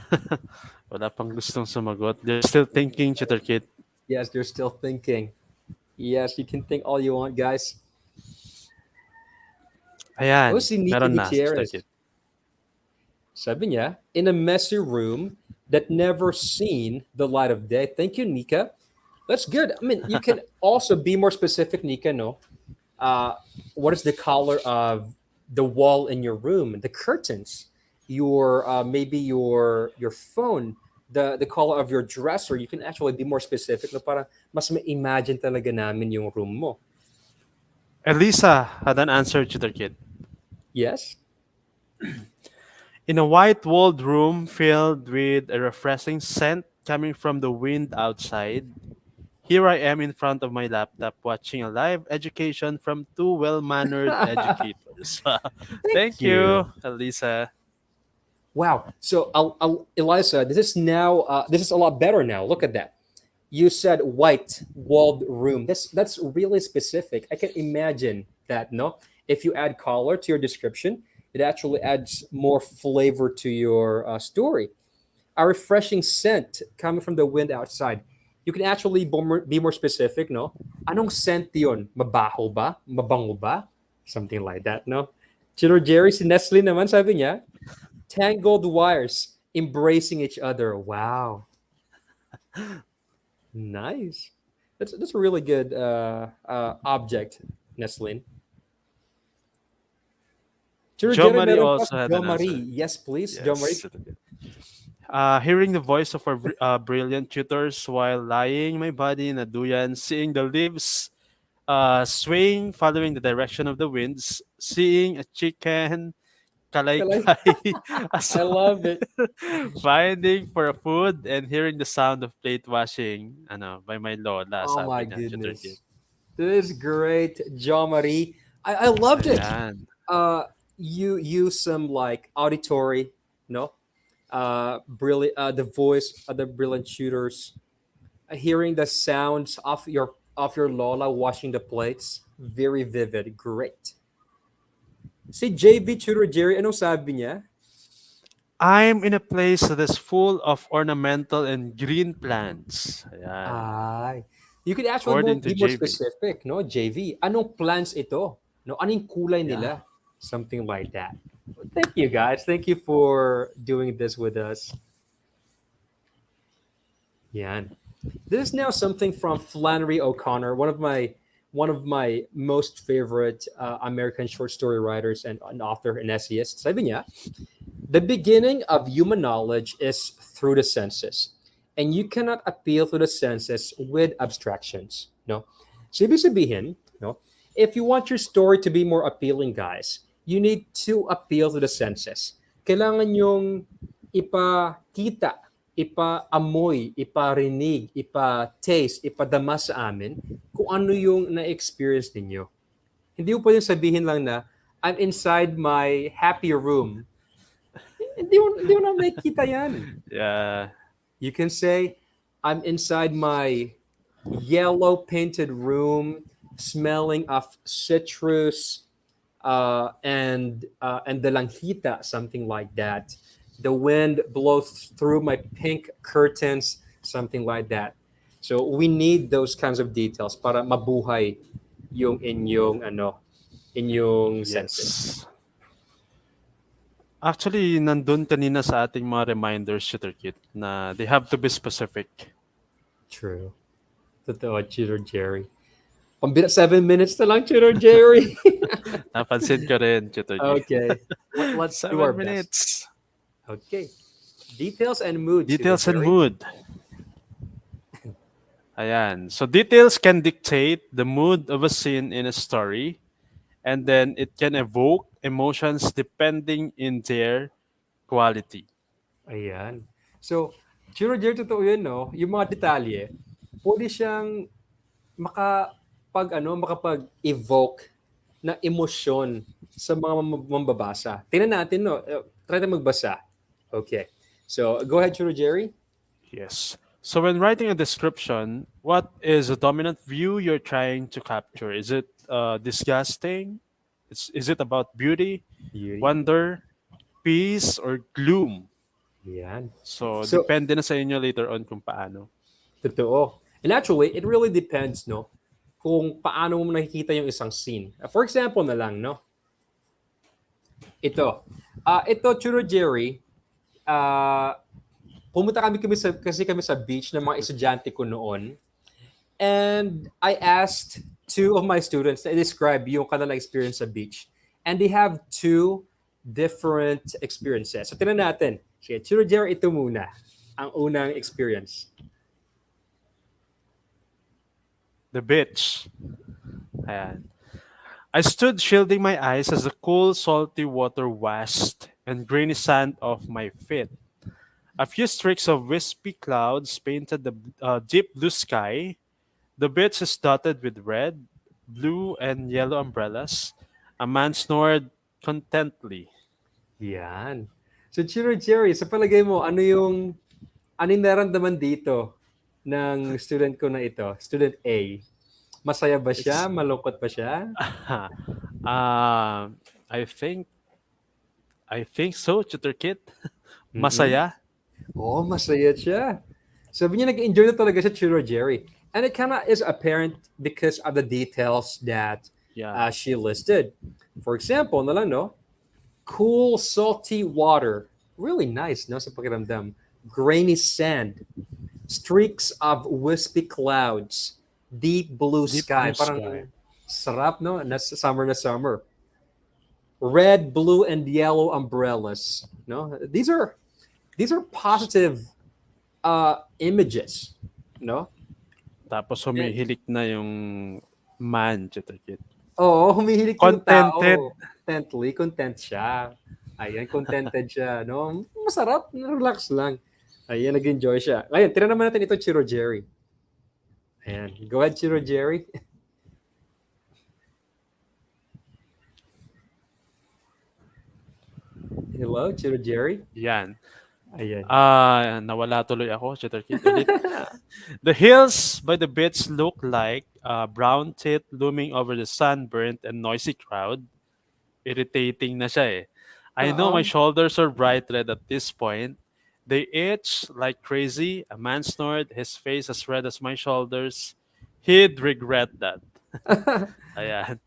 [SPEAKER 4] Wala pang gustong sumagot. They're still thinking, Tutor Kid.
[SPEAKER 3] Yes, they're still thinking. Yes, you can think all you want, guys.
[SPEAKER 4] Ayan.
[SPEAKER 3] Oh, si Nikki
[SPEAKER 4] Meron na, Tutor
[SPEAKER 3] Gutierrez.
[SPEAKER 4] Kid.
[SPEAKER 3] Sabi niya, in a messy room, that never seen the light of day. Thank you, Nika. That's good. I mean, you can also be more specific, Nika. No, uh, what is the color of the wall in your room, the curtains, your maybe your phone, the color of your dresser. You can actually be more specific. No, para mas ma-imagine talaga namin yung room mo.
[SPEAKER 4] Elisa had an answer to their kid.
[SPEAKER 3] Yes.
[SPEAKER 4] In a white walled room filled with a refreshing scent coming from the wind outside, here I am in front of my laptop watching a live education from two well mannered educators.
[SPEAKER 3] Thank
[SPEAKER 4] Thank you,
[SPEAKER 3] you.
[SPEAKER 4] Elisa.
[SPEAKER 3] Wow. So, Eliza, this is a lot better now. Look at that. You said white walled room. That's really specific. I can imagine that. No, if you add color to your description, it actually adds more flavor to your story. A refreshing scent coming from the wind outside. You can actually be more specific. No, anong scent yon? Mabaho ba? Mabango ba? Something like that. No. Chiro Jerry, si Nestle naman sabi niya, tangled wires embracing each other. Wow, nice. That's a really good object, Neslin. Sure,
[SPEAKER 4] Jo
[SPEAKER 3] Jerry,
[SPEAKER 4] Marie
[SPEAKER 3] meron pa
[SPEAKER 4] also
[SPEAKER 3] si
[SPEAKER 4] had
[SPEAKER 3] Jo
[SPEAKER 4] an
[SPEAKER 3] Marie.
[SPEAKER 4] answer.
[SPEAKER 3] Yes, please, Jo Marie.
[SPEAKER 4] Yes. Hearing the voice of our brilliant tutors while lying my body in a duyan, seeing the leaves swaying following the direction of the winds, seeing a chicken
[SPEAKER 3] Kalay.
[SPEAKER 4] kalaykay
[SPEAKER 3] I love it.
[SPEAKER 4] finding for a food, and hearing the sound of plate washing by my lola,
[SPEAKER 3] Oh my
[SPEAKER 4] sabi niya, tutor kid.
[SPEAKER 3] goodness. This is great, Jo Marie. I loved it.
[SPEAKER 4] Ayan.
[SPEAKER 3] You use some like auditory, no? Brilliant, the voice of the brilliant shooters, hearing the sounds of your Lola washing the plates, very vivid, great. Si JV Tutor Jerry, anong sabi niya?
[SPEAKER 4] I'm in a place that is full of ornamental and green plants. Ayan.
[SPEAKER 3] Ay, you could actually
[SPEAKER 4] According to
[SPEAKER 3] be more
[SPEAKER 4] JV.
[SPEAKER 3] specific, no, JV. Anong plants ito? No, anong kulay
[SPEAKER 4] Yeah.
[SPEAKER 3] nila? Something like that. Well, thank you guys. Thank you for doing this with us. Yan. This is now something from Flannery O'Connor, one of my most favorite American short story writers and an author and essayist. Sabi niya, the beginning of human knowledge is through the senses, and you cannot appeal to the senses with abstractions. No, so ibig sabihin, no, if you want your story to be more appealing, guys, you need to appeal to the senses. Kailangan yung ipakita, ipa-amoy, iparinig, ipa-taste, ipadama sa amin kung ano yung na-experience ninyo. Hindi mo pwedeng sabihin lang na, I'm inside my happy room. Hindi mo na makikita yan.
[SPEAKER 4] Yeah.
[SPEAKER 3] You can say, I'm inside my yellow painted room, smelling of citrus and the langhita, something like that. The wind blows through my pink curtains, something like that. So we need those kinds of details para mabuhay yung inyong senses.
[SPEAKER 4] Yes. Actually, nandun kanina sa ating mga reminders, Shooter Kit, na they have to be specific.
[SPEAKER 3] True. Totoo, Tutor Jerry. Pambira 7 minutes na lang, Tutor Jerry.
[SPEAKER 4] Napansin ko rin, Shooter Kit.
[SPEAKER 3] Okay. Let's do our
[SPEAKER 4] 7
[SPEAKER 3] best.
[SPEAKER 4] minutes.
[SPEAKER 3] Okay. Details and mood.
[SPEAKER 4] Details
[SPEAKER 3] Tutor
[SPEAKER 4] and
[SPEAKER 3] Jerry.
[SPEAKER 4] mood. Ayan. So details can dictate the mood of a scene in a story, and then it can evoke emotions depending in their quality.
[SPEAKER 3] Ayan. So, Tutor Jerry, totoo yun, no? Yung mga detalye, pwede siyang makapag-evoke na emosyon sa mga mambabasa. Tingnan natin, no? Try tayo magbasa. Okay. So, go ahead, Tutor Jerry.
[SPEAKER 4] Yes. So when writing a description, what is the dominant view you're trying to capture? Is it disgusting? Is it about beauty,
[SPEAKER 3] Beauty.
[SPEAKER 4] wonder, peace, or gloom?
[SPEAKER 3] Yan.
[SPEAKER 4] So,
[SPEAKER 3] So-
[SPEAKER 4] depende na sa inyo later on kung paano.
[SPEAKER 3] Totoo. And actually, it really depends, no? Kung paano mo nakikita yung isang scene. For example na lang, no? Ito. Ito, Churo Jerry, pumunta kasi kami sa beach ng mga estudyante ko noon. And I asked two of my students to describe yung kanilang experience sa beach. And they have two different experiences. So, tinan natin. Sige, Chiro Jerry, ito muna. Ang unang experience.
[SPEAKER 4] The beach. Ayan. I stood shielding my eyes as the cool, salty water washed and grainy sand off my feet. A few streaks of wispy clouds painted the deep blue sky. The beach is dotted with red, blue, and yellow umbrellas. A man snored contently.
[SPEAKER 3] Yan. So, Chiro Jerry, sa palagay mo, ano yung naramdaman dito ng student ko na ito? Student A. Masaya ba siya?
[SPEAKER 4] It's
[SPEAKER 3] Malungkot ba siya?
[SPEAKER 4] uh, I think I think so, Tutor Kit.
[SPEAKER 3] Mm-mm.
[SPEAKER 4] Masaya.
[SPEAKER 3] Oo, masaya siya. Sabi niya, nag-enjoy na talaga siya, Chiro Jerry. And it kind of is apparent because of the details that
[SPEAKER 4] Yeah.
[SPEAKER 3] she listed. For example, na lang, no? Cool, salty water. Really nice, no? Sa pakiramdam. Grainy sand. Streaks of wispy clouds. Deep blue
[SPEAKER 4] Deep
[SPEAKER 3] sky.
[SPEAKER 4] blue sky.
[SPEAKER 3] Parang sarap, no? Na summer. Red, blue, and yellow umbrellas. No? These are positive images. No?
[SPEAKER 4] Tapos
[SPEAKER 3] And,
[SPEAKER 4] humihilik na yung man, Tutor Kit.
[SPEAKER 3] oo, humihilig yung
[SPEAKER 4] Contented.
[SPEAKER 3] tao. Content siya. Ayan, contented siya. No? Masarap, relax lang. Ayan, nag-enjoy siya. Ngayon, tira naman natin ito, Chiro Jerry. Ayan, go ahead, Chiro Jerry. Hello, Chiro Jerry.
[SPEAKER 4] Yan.
[SPEAKER 3] Ayan.
[SPEAKER 4] Nawala tuloy ako, Tutor Kit ulit. The hills by the beach look like brown teeth looming over the sunburnt and noisy crowd. Irritating na siya eh. I know my
[SPEAKER 3] Oo.
[SPEAKER 4] shoulders are bright red at this point. They itch like crazy. A man snored, his face as red as my shoulders. He'd regret that. Ayan.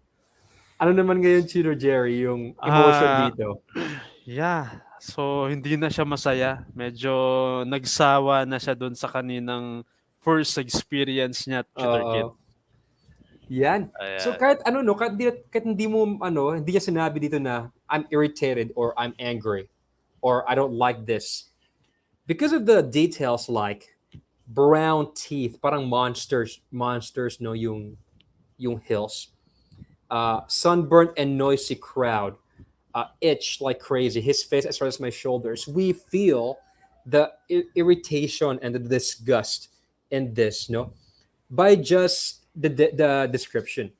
[SPEAKER 3] Ano naman ngayon, Chiro Jerry, yung emotion
[SPEAKER 4] Ah,
[SPEAKER 3] dito?
[SPEAKER 4] yeah. So, hindi na siya masaya. Medyo nagsawa na siya dun sa kaninang first experience niya, Tutor Kit.
[SPEAKER 3] Oo. Yan. So
[SPEAKER 4] Ayan.
[SPEAKER 3] kahit ano no, kahit hindi mo hindi niya sinabi dito na I'm irritated or I'm angry or I don't like this. Because of the details like brown teeth, parang monsters no yung hills. Sunburnt and noisy crowd. Itch like crazy. His face as far as my shoulders. We feel the irritation and the disgust in this, no? By just the description.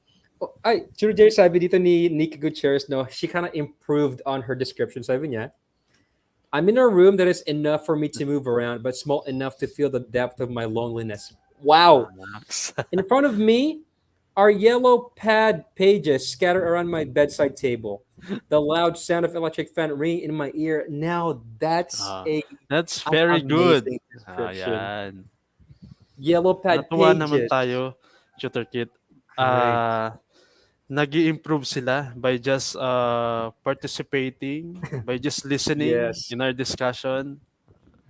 [SPEAKER 3] Oh, ay, Chiro Jerry, sabi dito ni Nikki Gutierrez, no, she kind of improved on her description. Sabi niya, I'm in a room that is enough for me to move around, but small enough to feel the depth of my loneliness. Wow.
[SPEAKER 4] Max.
[SPEAKER 3] In front of me are yellow pad pages scattered around my bedside table. The loud sound of electric fan ringing in my ear. Now that's
[SPEAKER 4] That's
[SPEAKER 3] an
[SPEAKER 4] very good.
[SPEAKER 3] amazing description.
[SPEAKER 4] Ayan.
[SPEAKER 3] Yellow pad
[SPEAKER 4] Natuwa naman
[SPEAKER 3] pages.
[SPEAKER 4] tayo, Tutor Kit.
[SPEAKER 3] Great.
[SPEAKER 4] Nag-i-improve sila by just participating, by just listening
[SPEAKER 3] Yes.
[SPEAKER 4] in our discussion.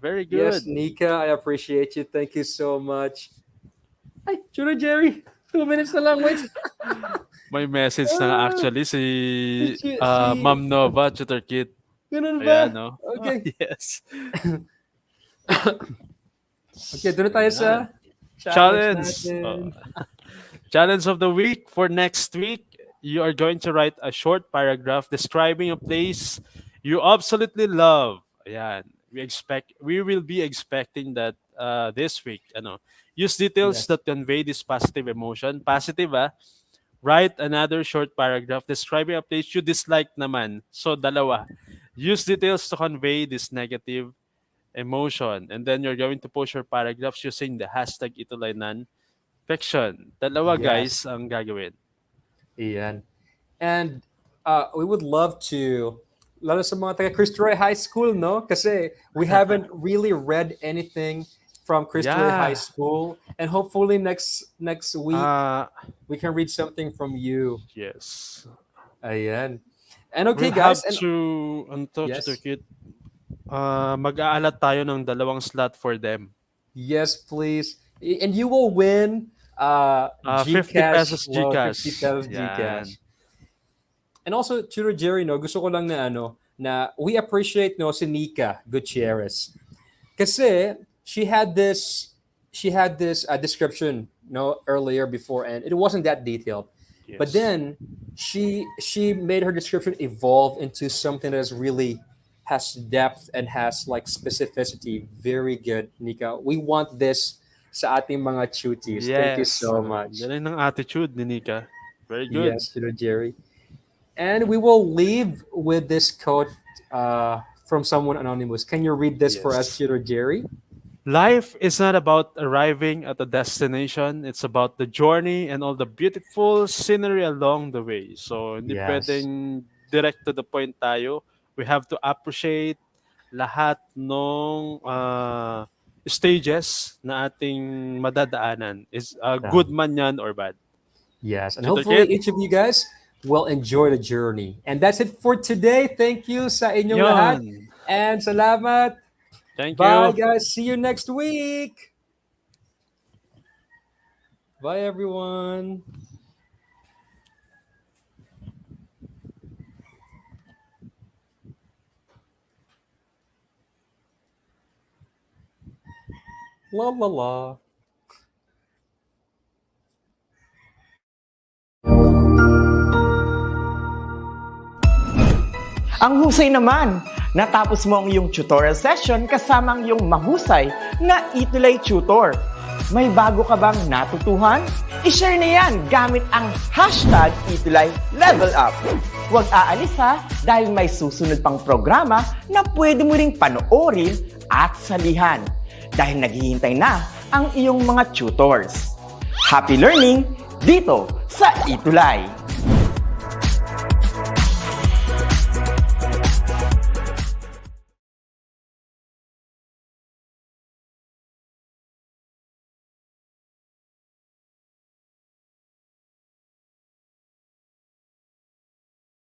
[SPEAKER 4] Very
[SPEAKER 3] Yes,
[SPEAKER 4] good.
[SPEAKER 3] Nika, I appreciate you. Thank you so much. Ay, Chiro Jerry, 2 minutes na lang. Wait.
[SPEAKER 4] May message na nga actually si
[SPEAKER 3] si
[SPEAKER 4] Ma'am Nova, Tutor Kit.
[SPEAKER 3] ganun ba?
[SPEAKER 4] Ayan, no?
[SPEAKER 3] Okay.
[SPEAKER 4] Yes.
[SPEAKER 3] Okay, doon na tayo sa
[SPEAKER 4] Challenge.
[SPEAKER 3] natin.
[SPEAKER 4] Challenge of the week for next week. You are going to write a short paragraph describing a place you absolutely love. Ayan. We will be expecting that this week. Use details
[SPEAKER 3] Yes.
[SPEAKER 4] that convey this positive emotion. Positive, ah. Write another short paragraph describing a place you dislike naman. So, dalawa. Use details to convey this negative emotion. And then you're going to post your paragraphs using the hashtag ETUlay NonFiction. Dalawa,
[SPEAKER 3] Yes.
[SPEAKER 4] guys, ang gagawin.
[SPEAKER 3] Iyan. And we would love to, lalo sa mga taga Cristo Rey High School, no? Kasi we haven't really read anything from Cristo Rey High
[SPEAKER 4] Yeah.
[SPEAKER 3] School. And hopefully next week,
[SPEAKER 4] Ah,
[SPEAKER 3] we can read something from you.
[SPEAKER 4] yes.
[SPEAKER 3] Ayan. And okay,
[SPEAKER 4] We'll
[SPEAKER 3] guys.
[SPEAKER 4] have
[SPEAKER 3] And
[SPEAKER 4] to,
[SPEAKER 3] yes.
[SPEAKER 4] Tutor Kit, Mag-aalat tayo ng 2 slot for them.
[SPEAKER 3] Yes, please. And you will win
[SPEAKER 4] 50
[SPEAKER 3] Gcash,
[SPEAKER 4] pesos
[SPEAKER 3] well, 50
[SPEAKER 4] Gcash.
[SPEAKER 3] pesos
[SPEAKER 4] Yan.
[SPEAKER 3] Gcash. And also, Tutor Jerry, no, gusto ko lang na we appreciate no si Nika Gutierrez. Kasi she had this description no earlier before, and it wasn't that detailed. But
[SPEAKER 4] Yes.
[SPEAKER 3] then she made her description evolve into something that is really has depth and has like specificity. Very good, Nika. We want this sa ating mga tuties. Thank you
[SPEAKER 4] Yes.
[SPEAKER 3] so much.
[SPEAKER 4] Galing ng attitude ni Nika. Very good.
[SPEAKER 3] Yes, Tutor Jerry. And we will leave with this quote from someone anonymous. Can you read this for us,
[SPEAKER 4] Yes.
[SPEAKER 3] Tutor Jerry?
[SPEAKER 4] Life is not about arriving at a destination. It's about the journey and all the beautiful scenery along the way. So, hindi
[SPEAKER 3] Yes.
[SPEAKER 4] pwedeng direct to the point tayo. We have to appreciate lahat ng stages na ating madadaanan. Is good man yan or bad.
[SPEAKER 3] Yes, and
[SPEAKER 4] Tutor
[SPEAKER 3] hopefully
[SPEAKER 4] Kit?
[SPEAKER 3] each of you guys will enjoy the journey. And that's it for today. Thank you sa inyong lahat.
[SPEAKER 4] Yun.
[SPEAKER 3] And salamat.
[SPEAKER 4] Thank
[SPEAKER 3] Bye,
[SPEAKER 4] you.
[SPEAKER 3] guys. See you next week. Bye, everyone. La la la.
[SPEAKER 5] Ang husay naman! Natapos mo ang iyong tutorial session kasama ang iyong mahusay na ETUlay tutor. May bago ka bang natutuhan? I-share na yan gamit ang hashtag ETUlay Level Up. Huwag aalis ha dahil may susunod pang programa na pwede mo ring panoorin at salihan dahil naghihintay na ang iyong mga tutors. Happy learning dito sa ETUlay!